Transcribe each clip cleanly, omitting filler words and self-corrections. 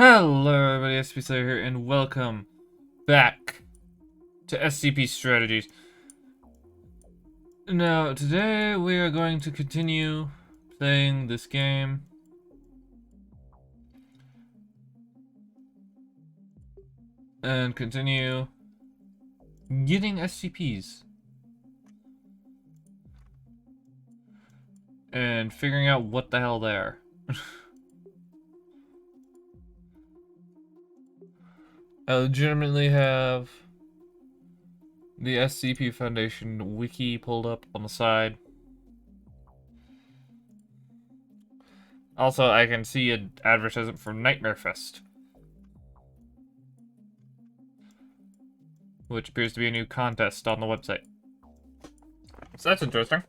Hello everybody, SCP Slayer here, and welcome back to SCP Strategies. Now, today we are going to continue playing this game. And continue getting SCPs. And figuring out what the hell they are. I legitimately have the SCP Foundation wiki pulled up on the side. Also, I can see an advertisement from Nightmare Fest, which appears to be a new contest on the website. So that's interesting.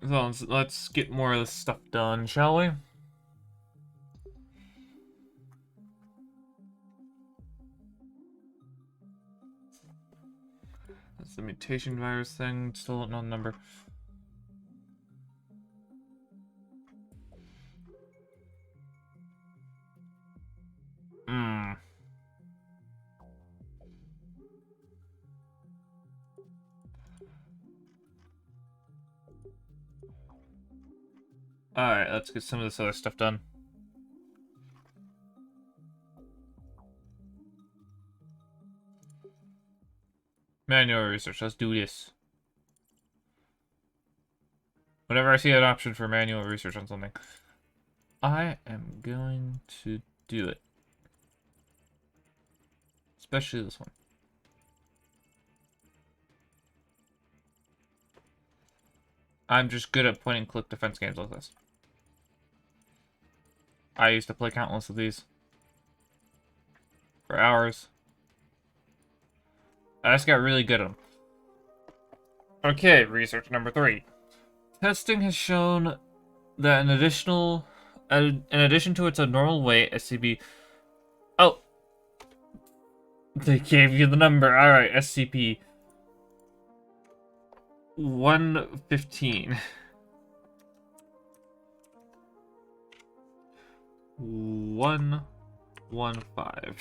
So let's get more of this stuff done, shall we? That's the mutation virus thing. Still don't know the number. Alright, let's get some of this other stuff done. Manual research, let's do this. Whenever I see an option for manual research on something, I am going to do it. Especially this one. I'm just good at point and click defense games like this. I used to play countless of these. For hours. I just got really good at them. Okay, research number 3. Testing has shown that in addition to its abnormal weight, SCP... Oh! They gave you the number. Alright, SCP... 115. 115.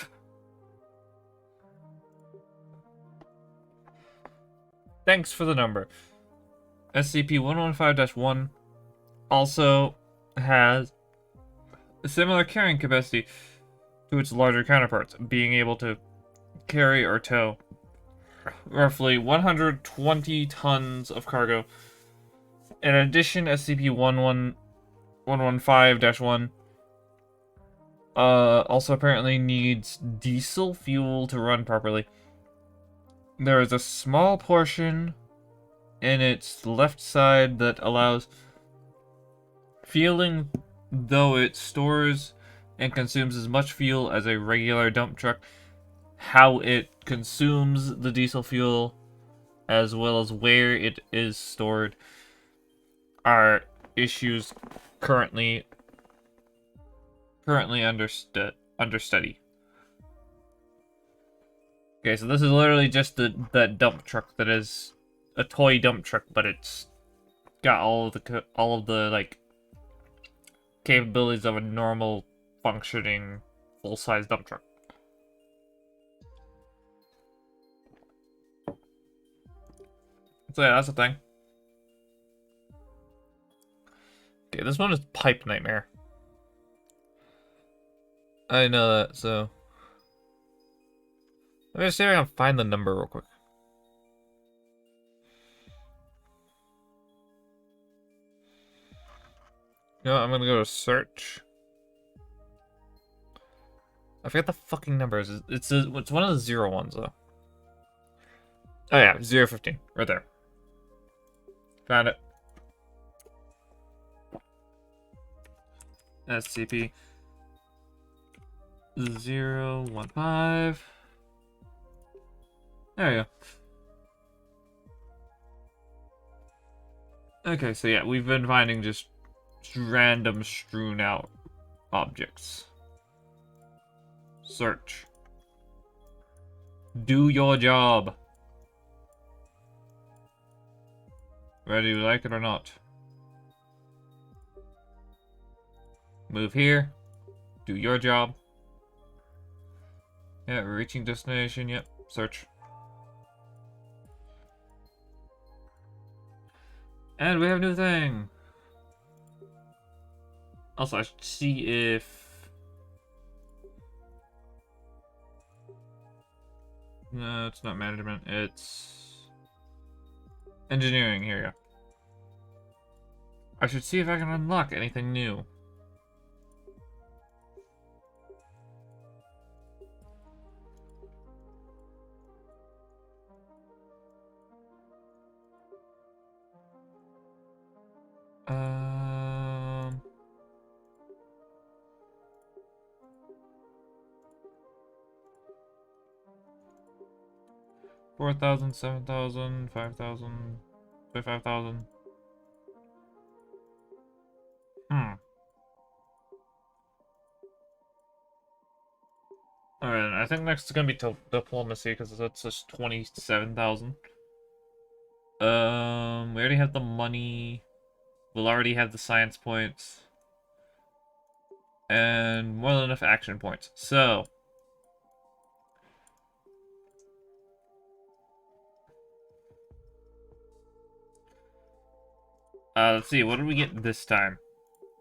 Thanks for the number. SCP-115-1 also has a similar carrying capacity to its larger counterparts, being able to carry or tow roughly 120 tons of cargo. In addition, SCP-115-1 also apparently needs diesel fuel to run properly. There is a small portion in its left side that allows fueling, though it stores and consumes as much fuel as a regular dump truck. How it consumes the diesel fuel, as well as where it is stored, are issues currently under study. Okay, so this is literally just that dump truck that is a toy dump truck, but it's got all of the like capabilities of a normal functioning full-size dump truck. So yeah, that's the thing. Okay, this one is Pipe Nightmare. I know that, so... Let me just see if I can find the number real quick. You know what, I'm gonna go to search. I forget the fucking numbers. It's one of the 0 ones, though. Oh yeah, 015. Right there. Found it. SCP 015. There we go. Okay, so yeah, we've been finding just random strewn out objects. Search. Do your job. Whether you like it or not. Move here. Do your job. Yeah, we're reaching destination. Yep. Search. And we have a new thing. Also, I should see if... No, it's not management. It's... engineering. Here we go. I should see if I can unlock anything new. Um... 4,000, 7,000, 5,000, 5,000. Hmm. Alright, I think next is gonna be diplomacy, because that's just 27,000. We already have the money. We'll already have the science points. And more than enough action points. So... let's see, what did we get this time?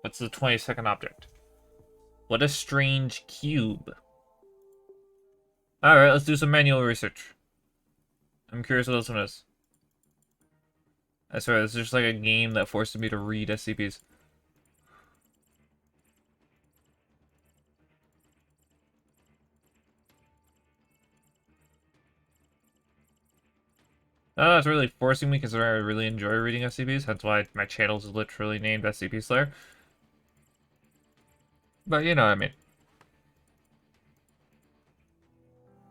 What's the 22nd object? What a strange cube. Alright, let's do some manual research. I'm curious what this one is. I swear, this is just like a game that forces me to read SCPs. No, it's really forcing me because I really enjoy reading SCPs, hence why my channel is literally named SCP Slayer. But you know what I mean.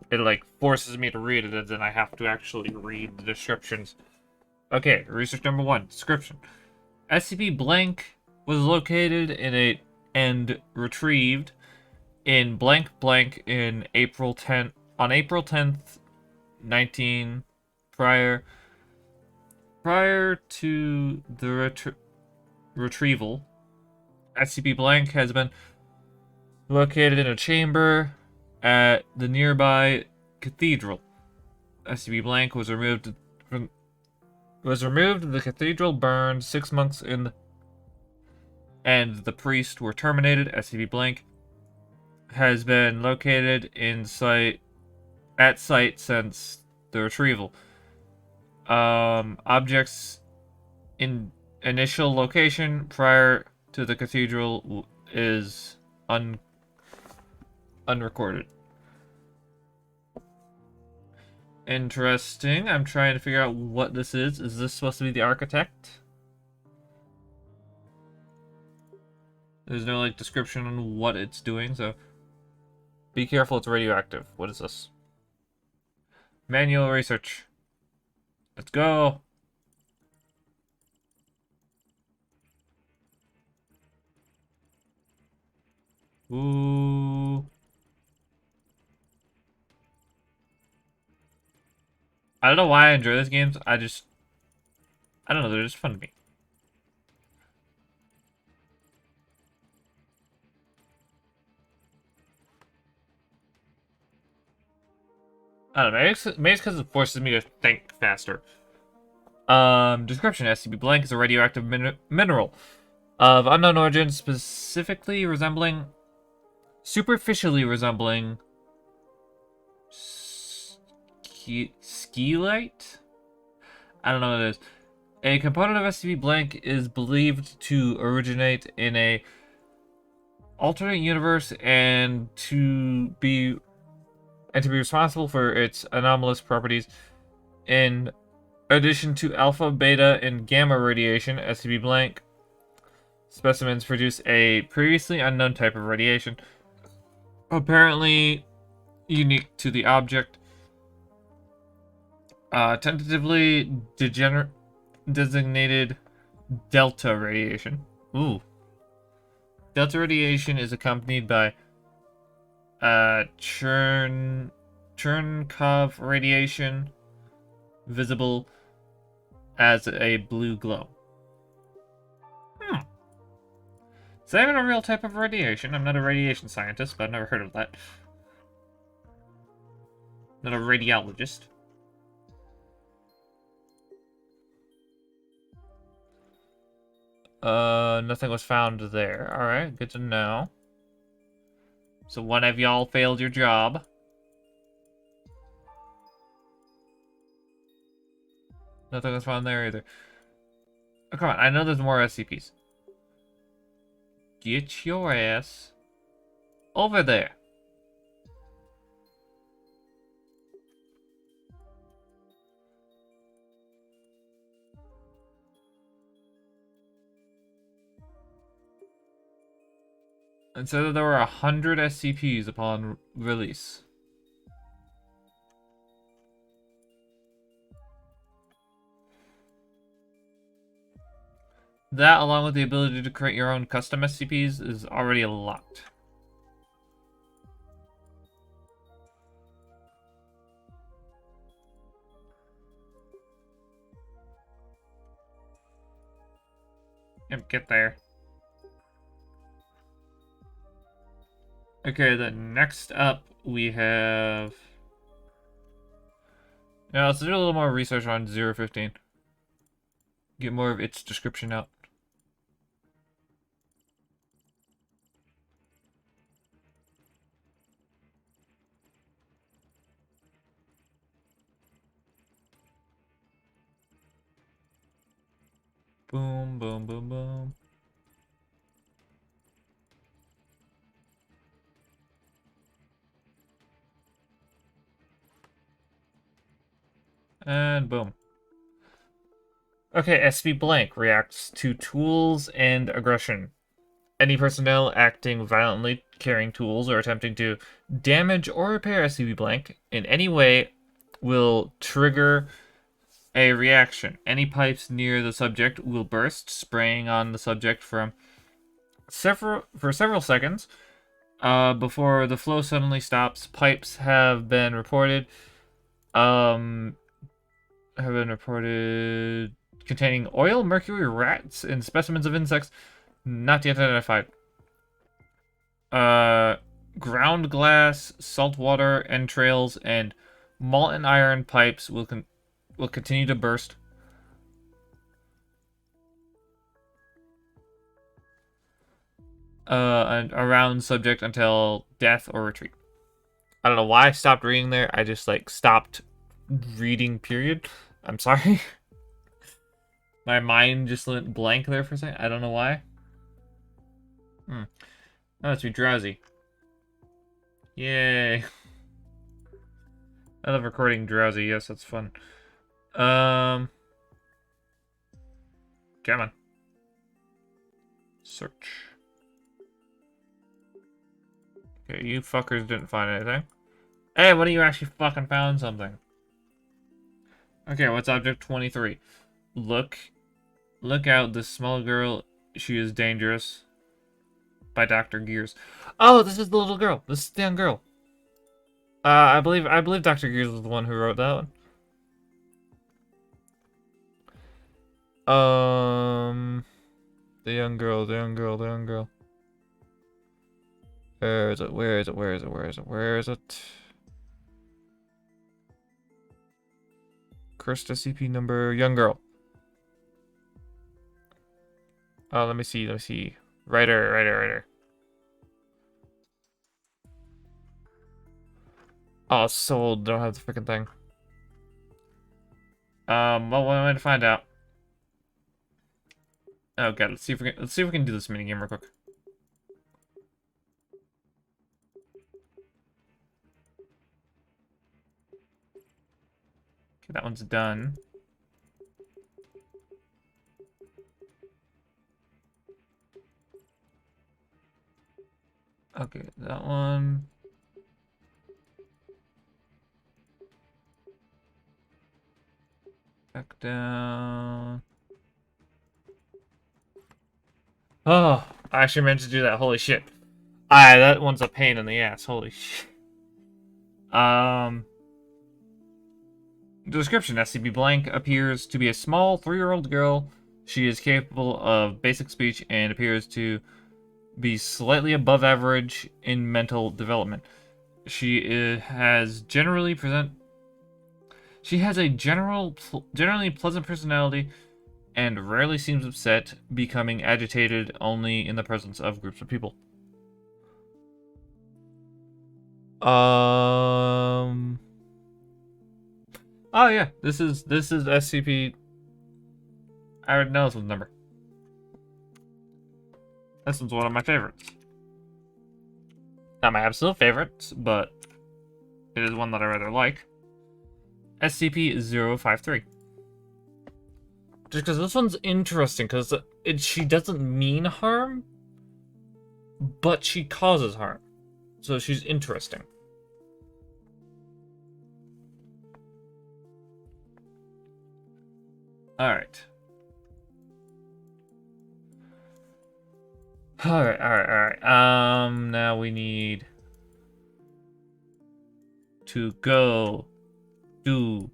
It like forces me to read it, and then I have to actually read the descriptions. Okay, research number 1, description. SCP blank was located in a and retrieved in blank blank in April 10th on April 10th, 19 prior to the retrieval. SCP blank has been located in a chamber at the nearby cathedral. SCP blank was removed from the cathedral burned, 6 monks and the priest were terminated. SCP blank has been located at site since the retrieval. Objects in initial location prior to the cathedral is unrecorded. Interesting. I'm trying to figure out what this is. Is this supposed to be the architect? There's no like description on what it's doing, so be careful, it's radioactive. What is this? Manual research. Let's go. Ooh. I don't know why I enjoy these games. I don't know, they're just fun to me. I don't know, maybe it's because it forces me to think faster. Description: SCP blank is a radioactive mineral of unknown origin, superficially resembling skeelite? I don't know what it is. A component of SCP blank is believed to originate in a alternate universe and to be responsible for its anomalous properties. In addition to alpha, beta, and gamma radiation, SCP blank specimens produce a previously unknown type of radiation, apparently unique to the object. Tentatively designated delta radiation. Ooh. Delta radiation is accompanied by Chernkov radiation, visible as a blue glow. Is that even a real type of radiation? I'm not a radiation scientist, but I've never heard of that. Not a radiologist. Nothing was found there. Alright, good to know. So one of y'all failed your job. Nothing was found there either. Oh, come on, I know there's more SCPs. Get your ass over there. And said that there were 100 SCPs upon release. That, along with the ability to create your own custom SCPs, is already a lot. Yep, get there. Okay, then next up we have... Now let's do a little more research on 015. Get more of its description out. Boom, boom, boom, boom. And boom. Okay, SB blank reacts to tools and aggression. Any personnel acting violently, carrying tools, or attempting to damage or repair SCP blank in any way will trigger a reaction. Any pipes near the subject will burst, spraying on the subject for several seconds. Before the flow suddenly stops, pipes have been reported. Containing oil, mercury, rats, and specimens of insects not yet identified. Ground glass, salt water, entrails, and molten iron pipes will continue to burst. And around subject until death or retreat. I don't know why I stopped reading there. I just like stopped reading, period. I'm sorry. My mind just went blank there for a second. I don't know why. Oh, it's me drowsy. Yay. I love recording drowsy. Yes, that's fun. Come on. Search. Okay, you fuckers didn't find anything. Hey, what do you actually fucking found something? Okay, what's object 23? Look out, this small girl, she is dangerous. By Dr. Gears. Oh, this is the little girl. This is the young girl. I believe Dr. Gears was the one who wrote that one. The young girl. Where is it? Cursed SCP number, young girl. Oh, let me see. Writer. Oh, sold. Don't have the freaking thing. Well, what am I to find out? Oh god, let's see if we can do this minigame real quick. Okay, that one's done. Okay, that one. Back down. Oh, I actually meant to do that. Holy shit. That one's a pain in the ass. Holy shit. Description: SCP Blank appears to be a small 3-year-old girl. She is capable of basic speech and appears to be slightly above average in mental development. She has generally a generally pleasant personality and rarely seems upset, becoming agitated only in the presence of groups of people. Oh yeah, this is SCP. I already know this one's number. This one's one of my favorites. Not my absolute favorites, but it is one that I rather like. SCP-053. Just because this one's interesting, because she doesn't mean harm, but she causes harm. So she's interesting. Alright. Alright. Now we need to go do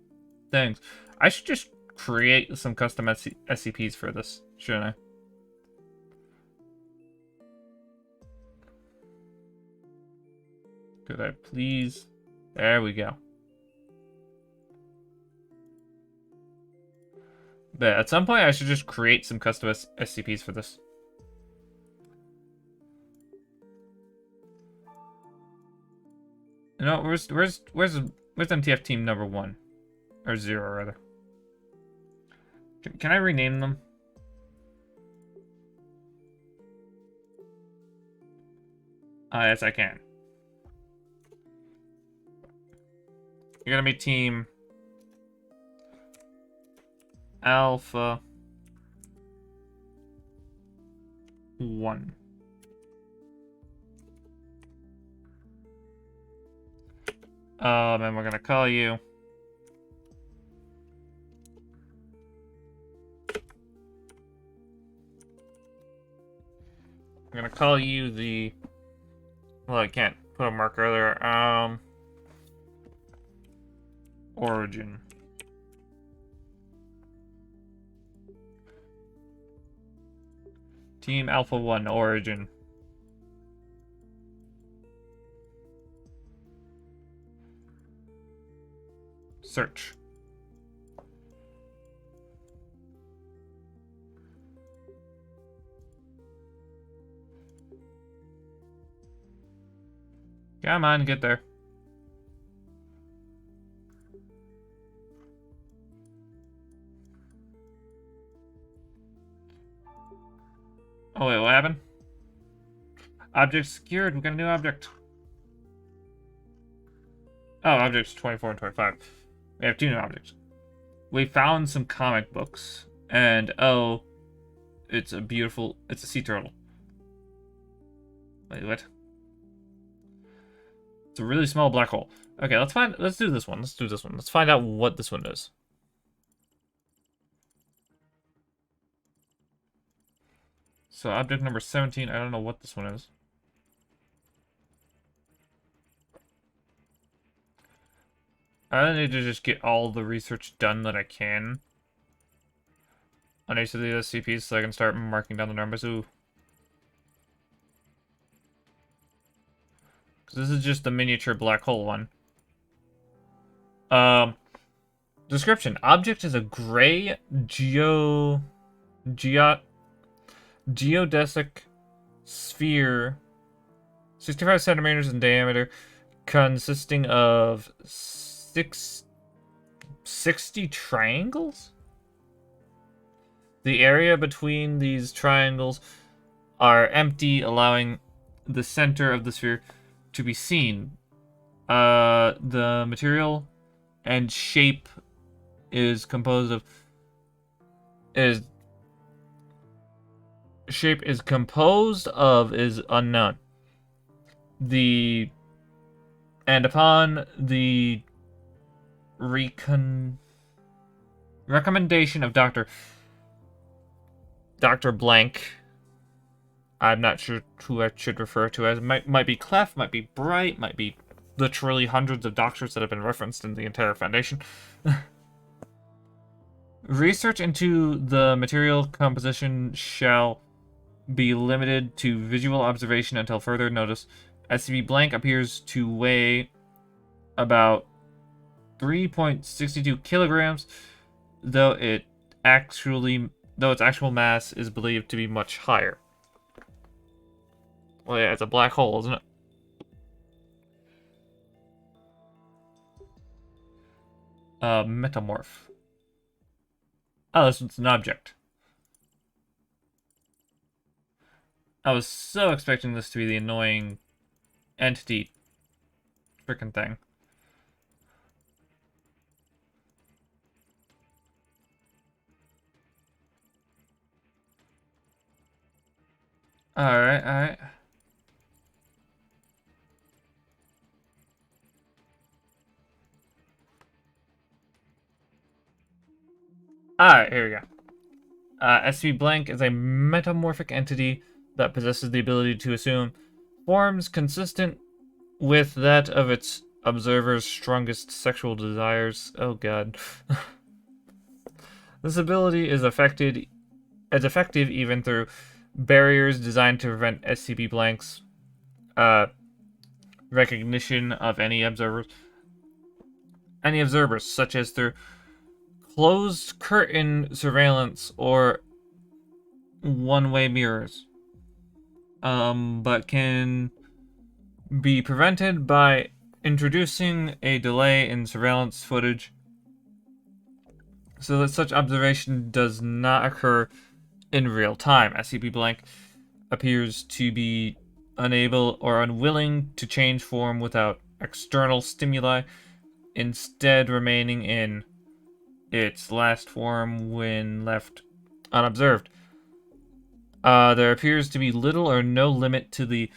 things. I should just create some custom SCPs for this, shouldn't I? Could I please? There we go. But at some point, I should just create some custom SCPs for this. You know, where's MTF team number 1? Or 0, rather. Can I rename them? Yes, I can. You're gonna be team Alpha 1. And we're gonna call you the, well, I can't put a marker there. Origin. Team Alpha 1 Origin. Search. Come on, get there. Oh wait, what happened? Object secured. We got a new object. Oh, objects 24 and 25. We have 2 new objects. We found some comic books, and oh, it's a sea turtle. Wait, what? It's a really small black hole. Okay, let's do this one. Let's find out what this one is. So object number 17, I don't know what this one is. I need to just get all the research done that I can on each of the SCPs so I can start marking down the numbers. Ooh. Because this is just the miniature black hole one. Description. Object is a gray geodesic sphere 65 centimeters in diameter, consisting of 60 triangles? The area between these triangles are empty, allowing the center of the sphere to be seen. The material and shape is composed of is unknown. And upon the recommendation of Dr. Blank, I'm not sure who I should refer to as. Might be Clef, might be Bright, might be literally hundreds of doctors that have been referenced in the entire Foundation. Research into the material composition shall be limited to visual observation until further notice. SCP blank appears to weigh about 3.62 kilograms, though its actual mass is believed to be much higher. Well, yeah, it's a black hole, isn't it? Metamorph. Oh, this one's an object. I was so expecting this to be the annoying entity frickin' thing. Alright, alright. Alright, here we go. SCP blank is a metamorphic entity that possesses the ability to assume forms consistent with that of its observer's strongest sexual desires. Oh god. This ability is effective even through barriers designed to prevent SCP blank's recognition of any observers, such as through closed curtain surveillance or one-way mirrors, but can be prevented by introducing a delay in surveillance footage so that such observation does not occur in real time. SCP blank appears to be unable or unwilling to change form without external stimuli, instead remaining in its last form when left unobserved. There appears to be little or no limit to the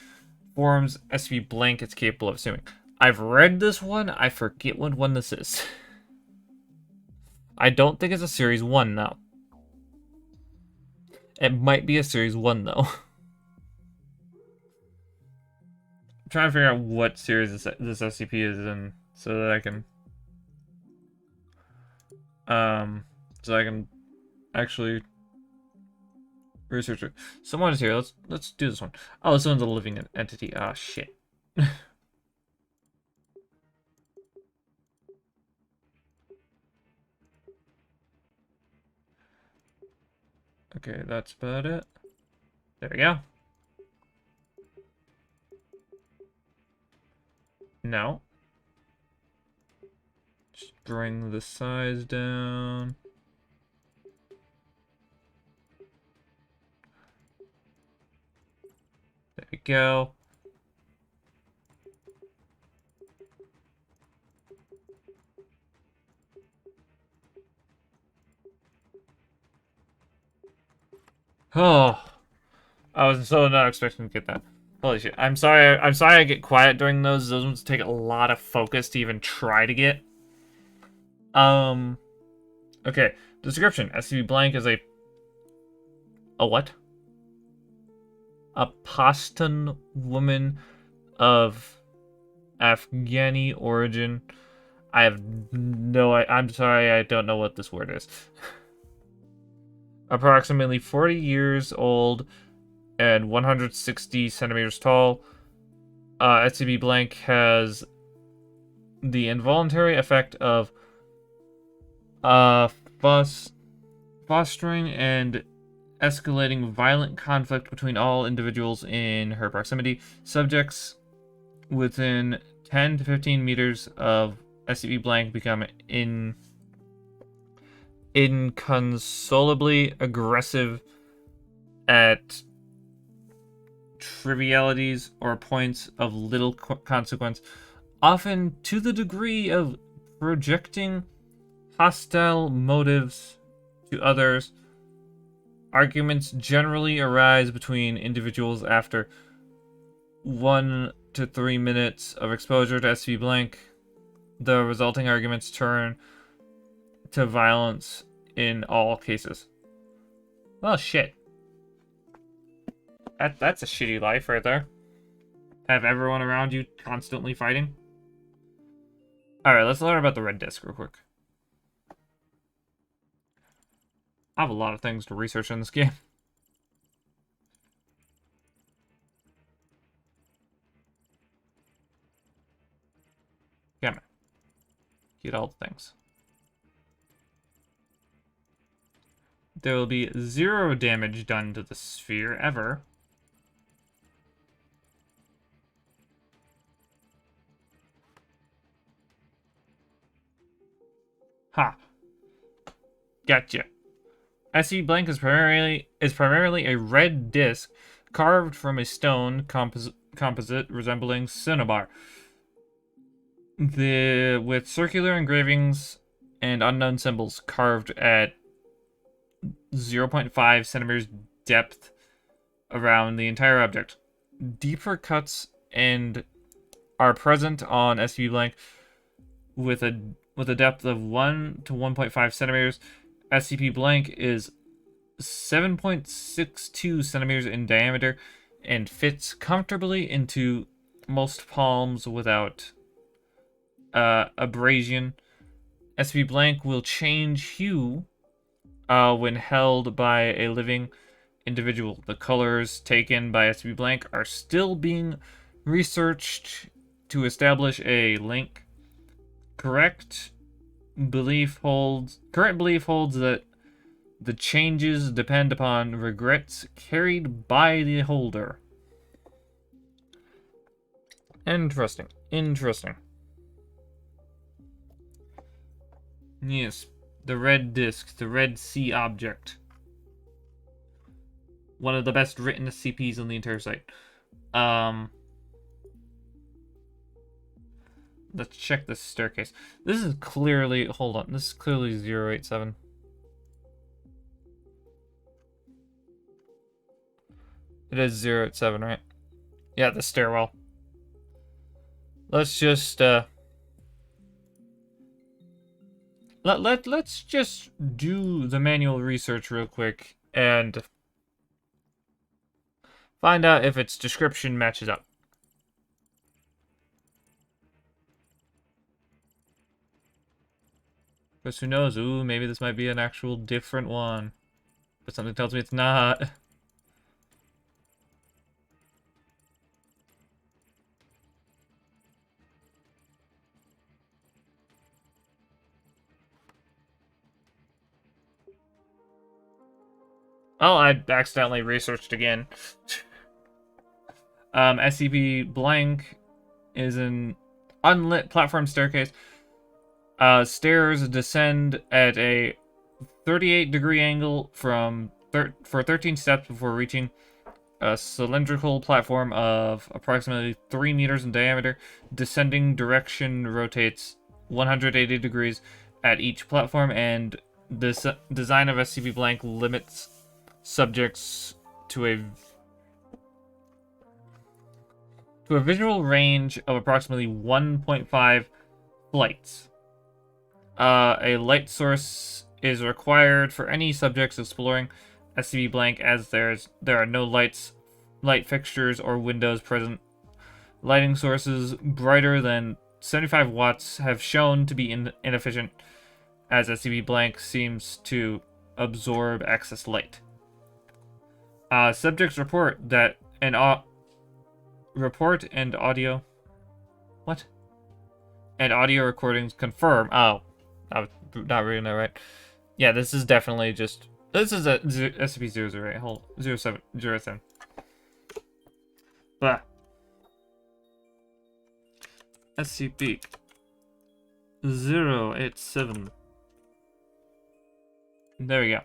forms SCP blank is capable of assuming. I've read this one. I forget what one this is. I don't think it's a Series 1, though. It might be a Series 1, though. I'm trying to figure out what series this SCP is in so that I can... actually research it. Someone is here. Let's do this one. Oh, this one's a living entity. Ah, shit. Okay, that's about it. There we go. No. Just bring the size down. There we go. Oh, I was so not expecting to get that. Holy shit! I'm sorry. I'm sorry I get quiet during those. Those ones take a lot of focus to even try to get. Okay. Description: SCP blank is a what? A Pashtun woman of Afghani origin. I have no. I'm sorry. I don't know what this word is. Approximately 40 years old and 160 centimeters tall. SCP blank has the involuntary effect of fostering and escalating violent conflict between all individuals in her proximity. Subjects within 10 to 15 meters of SCP blank become inconsolably aggressive at trivialities or points of little consequence, often to the degree of projecting hostile motives to others. Arguments generally arise between individuals after 1 to 3 minutes of exposure to SCP blank. The resulting arguments turn to violence in all cases. Oh shit. That's a shitty life right there. Have everyone around you constantly fighting. Alright, let's learn about the red disc real quick. I have a lot of things to research in this game. Damn it. Get all the things. There will be 0 damage done to the sphere, ever. Ha. Gotcha. SCP Blank is primarily a red disc carved from a stone composite resembling cinnabar. With circular engravings and unknown symbols carved at 0.5 centimeters depth around the entire object. Deeper cuts and are present on SCP Blank with a depth of 1 to 1.5 centimeters. SCP Blank is 7.62 centimeters in diameter and fits comfortably into most palms without abrasion. SCP Blank will change hue when held by a living individual. The colors taken by SCP Blank are still being researched to establish a link. Current belief holds that the changes depend upon regrets carried by the holder. Interesting. Yes, the red disc, the red sea object. One of the best written SCPs on the entire site. Let's check this staircase. This is clearly, hold on, this is clearly 087. It is 087, right? Yeah, the stairwell. Let's just, let's just do the manual research real quick and find out if its description matches up. Because who knows? Ooh, maybe this might be an actual different one. But something tells me it's not. Oh, I accidentally researched again. SCP Blank is an unlit platform staircase. Stairs descend at a 38-degree angle for 13 steps before reaching a cylindrical platform of approximately 3 meters in diameter. Descending direction rotates 180 degrees at each platform, and this design of SCP Blank limits subjects to a visual range of approximately 1.5 flights. A light source is required for any subjects exploring SCP Blank, as there are no light fixtures or windows present. Lighting sources brighter than 75 watts have shown to be inefficient, as SCP Blank seems to absorb excess light. Subjects report that and audio... What? And audio recordings confirm... Oh, I was not reading that right. Yeah, this is definitely just... This is a SCP-008. Hold on. 07. Bah. SCP-087. There we go.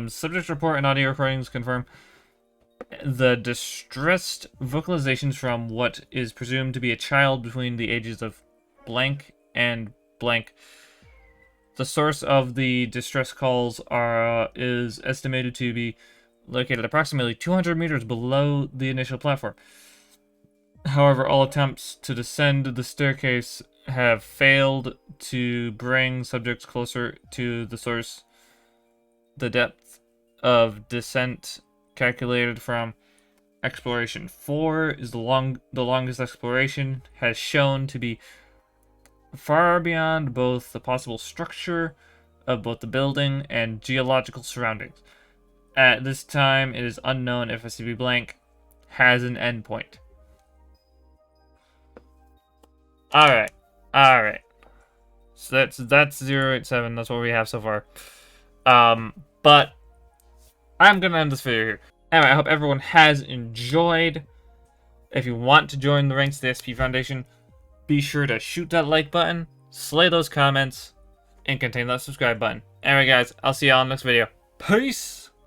Subject report and audio recordings confirm the distressed vocalizations from what is presumed to be a child between the ages of blank and blank. The source of the distress calls is estimated to be located approximately 200 meters below the initial platform. However, all attempts to descend the staircase have failed to bring subjects closer to the source. The depth of descent calculated from exploration 4 is the longest exploration has shown to be far beyond both the possible structure of both the building and geological surroundings. At this time, it is unknown if SCP blank has an endpoint. Alright. Alright. So that's 087. That's what we have so far. But I'm gonna end this video here. Anyway, I hope everyone has enjoyed. If you want to join the ranks of the SCP Foundation, be sure to shoot that like button, slay those comments, and contain that subscribe button. Anyway, guys, I'll see y'all in the next video. Peace!